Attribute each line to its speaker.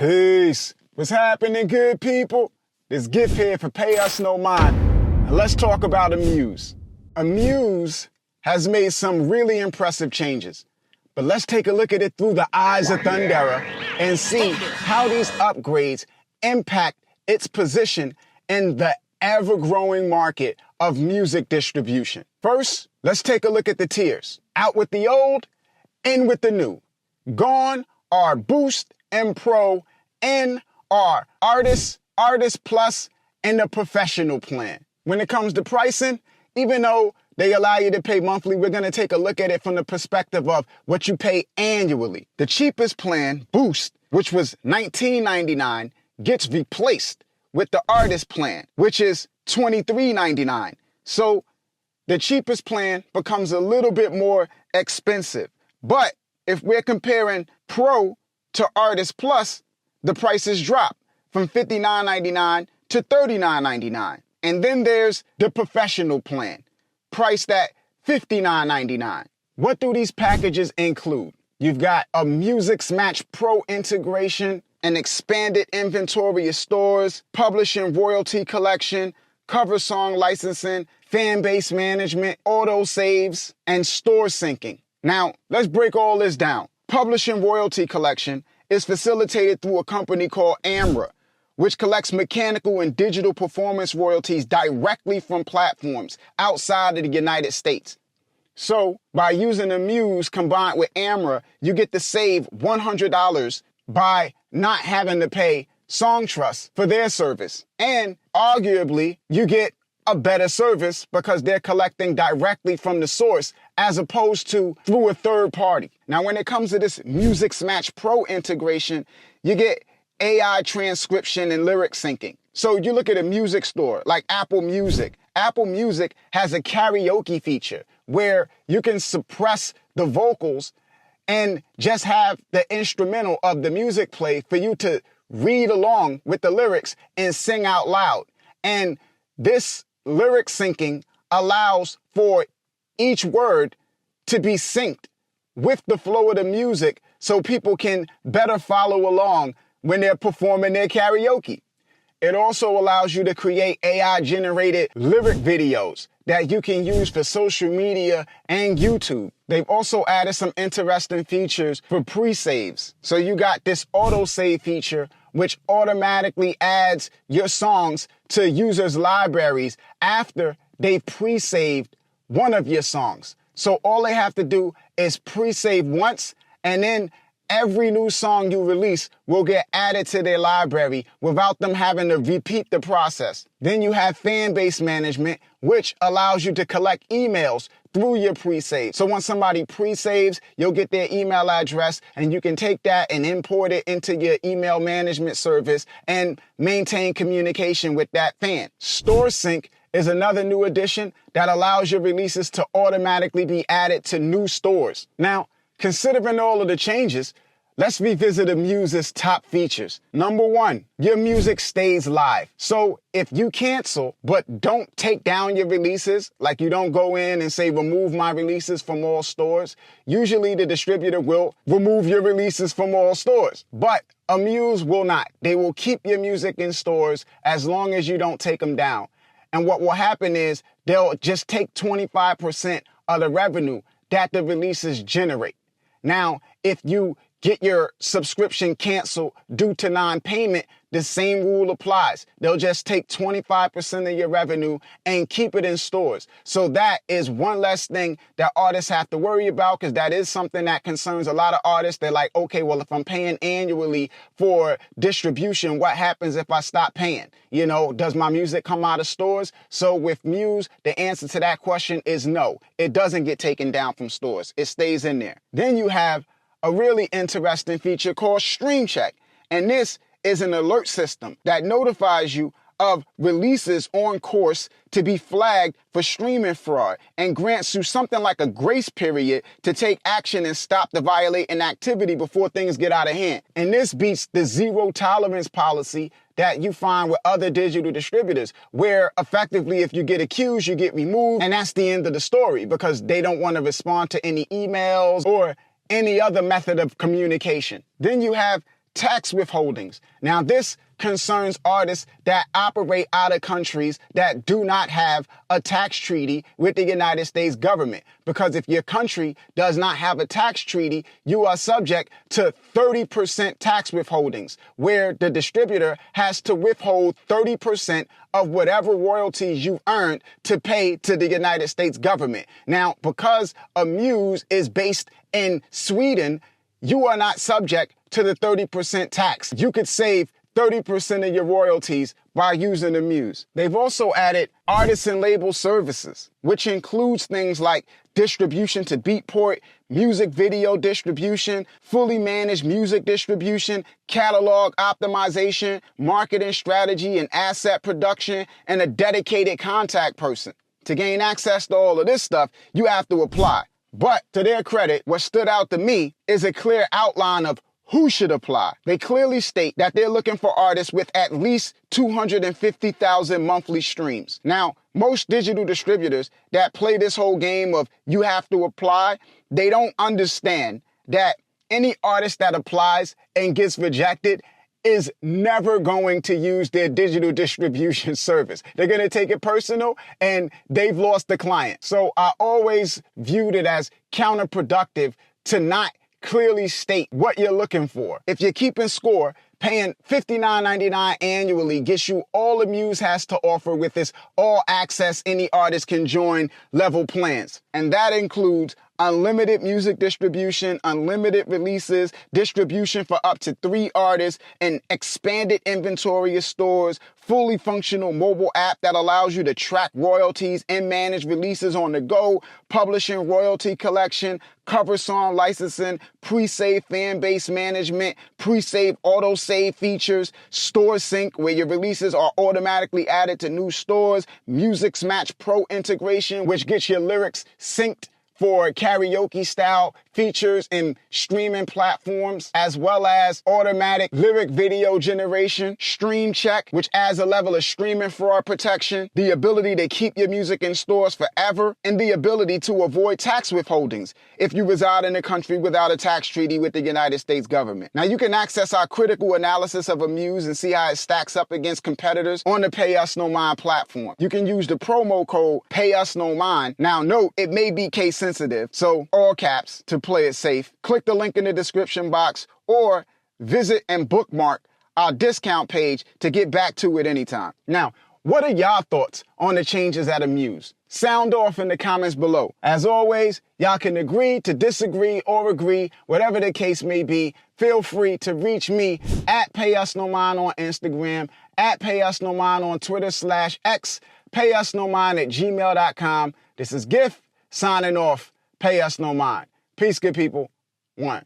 Speaker 1: Peace. What's happening, good people? This gift here for Payusnomind. And let's talk about Amuse. Amuse has made some really impressive changes. But let's take a look at it through the eyes of Thundera and see how these upgrades impact its position in the ever-growing market of music distribution. First, let's take a look at the tiers. Out with the old, in with the new. Gone are Boost and Pro, in are Artist, Artist Plus, and the Professional plan. When it comes to pricing, even though they allow you to pay monthly, we're going to take a look at it from the perspective of what you pay annually. The cheapest plan, Boost, which was $19.99, gets replaced with the Artist plan, which is $23.99. So the cheapest plan becomes a little bit more expensive. But if we're comparing Pro to Artist Plus, the prices drop from $59.99 to $39.99. And then there's the Professional plan, priced at $59.99. What do these packages include? You've got a Music Match Pro integration, an expanded inventory of stores, publishing royalty collection, cover song licensing, fan base management, auto saves, and store syncing. Now, let's break all this down. Publishing royalty collection is facilitated through a company called Amuse, which collects mechanical and digital performance royalties directly from platforms outside of the United States. So, by using Amuse combined with Amuse, you get to save $100 by not having to pay Song Trust for their service. And arguably, you get a better service because they're collecting directly from the source as opposed to through a third party. Now, when it comes to this Music Match Pro integration, you get AI transcription and lyric syncing. So you look at a music store like Apple Music. Apple Music has a karaoke feature where you can suppress the vocals and just have the instrumental of the music play for you to read along with the lyrics and sing out loud. And this lyric syncing allows for each word to be synced with the flow of the music so people can better follow along when they're performing their karaoke. It also allows you to create AI-generated lyric videos that you can use for social media and YouTube. They've also added some interesting features for pre-saves. So you got this auto-save feature, which automatically adds your songs to users' libraries after they've pre-saved one of your songs. So all they have to do is pre-save once, and then every new song you release will get added to their library without them having to repeat the process. Then you have fan base management, which allows you to collect emails through your pre-save. So when somebody pre-saves, you'll get their email address and you can take that and import it into your email management service and maintain communication with that fan. Store Sync is another new addition that allows your releases to automatically be added to new stores. Now, considering all of the changes, let's revisit Amuse's top features. Number one, your music stays live. So if you cancel but don't take down your releases, like you don't go in and say remove my releases from all stores, usually the distributor will remove your releases from all stores. But Amuse will not. They will keep your music in stores as long as you don't take them down. And what will happen is they'll just take 25% of the revenue that the releases generate. Now, if you get your subscription canceled due to non-payment, the same rule applies. They'll just take 25% of your revenue and keep it in stores. So that is one less thing that artists have to worry about, because that is something that concerns a lot of artists. They're like, okay, well, if I'm paying annually for distribution, what happens if I stop paying? You know, does my music come out of stores? So with Muse, the answer to that question is no. It doesn't get taken down from stores. It stays in there. Then you have a really interesting feature called Stream Check. And this is an alert system that notifies you of releases on course to be flagged for streaming fraud and grants you something like a grace period to take action and stop the violating activity before things get out of hand. And this beats the zero tolerance policy that you find with other digital distributors, where effectively if you get accused, you get removed, and that's the end of the story because they don't want to respond to any emails or any other method of communication. Then you have tax withholdings. Now, this concerns artists that operate out of countries that do not have a tax treaty with the United States government. Because if your country does not have a tax treaty, you are subject to 30% tax withholdings, where the distributor has to withhold 30% of whatever royalties you earned to pay to the United States government. Now, because Amuse is based in Sweden, you are not subject to the 30% tax. You could save 30% of your royalties by using Amuse. They've also added artist and label services, which includes things like distribution to Beatport, music video distribution, fully managed music distribution, catalog optimization, marketing strategy and asset production, and a dedicated contact person. To gain access to all of this stuff, you have to apply. But to their credit, what stood out to me is a clear outline of who should apply. They clearly state that they're looking for artists with at least 250,000 monthly streams. Now, most digital distributors that play this whole game of you have to apply, they don't understand that any artist that applies and gets rejected is never going to use their digital distribution service. They're going to take it personal and they've lost the client. So I always viewed it as counterproductive to not clearly state what you're looking for. If you're keeping score, paying $59.99 annually gets you all Amuse has to offer with its all access, any artist can join level plans. And that includes unlimited music distribution, unlimited releases, distribution for up to 3 artists, an expanded inventory of stores, fully functional mobile app that allows you to track royalties and manage releases on the go, publishing royalty collection, cover song licensing, pre-save fan base management, pre-save auto-save features, store sync where your releases are automatically added to new stores, Music Match Pro integration, which gets your lyrics synced for karaoke style features in streaming platforms, as well as automatic lyric video generation, stream check, which adds a level of streaming fraud protection, the ability to keep your music in stores forever, and the ability to avoid tax withholdings if you reside in a country without a tax treaty with the United States government. Now, you can access our critical analysis of Amuse and see how it stacks up against competitors on the Pay Us No Mind platform. You can use the promo code PayUsNoMind. Now, note, it may be case sensitive, so all caps to play it safe. Click the link in the description box or visit and bookmark our discount page to get back to it anytime. Now, what are y'all thoughts on the changes at Amuse? Sound off in the comments below. As always, y'all can agree to disagree or agree, whatever the case may be. Feel free to reach me at PayUsNoMind on Instagram, at PayUsNoMind on Twitter/X, PayUsNoMind@gmail.com. This is Gift signing off. Pay us no mind. Peace, good people. One.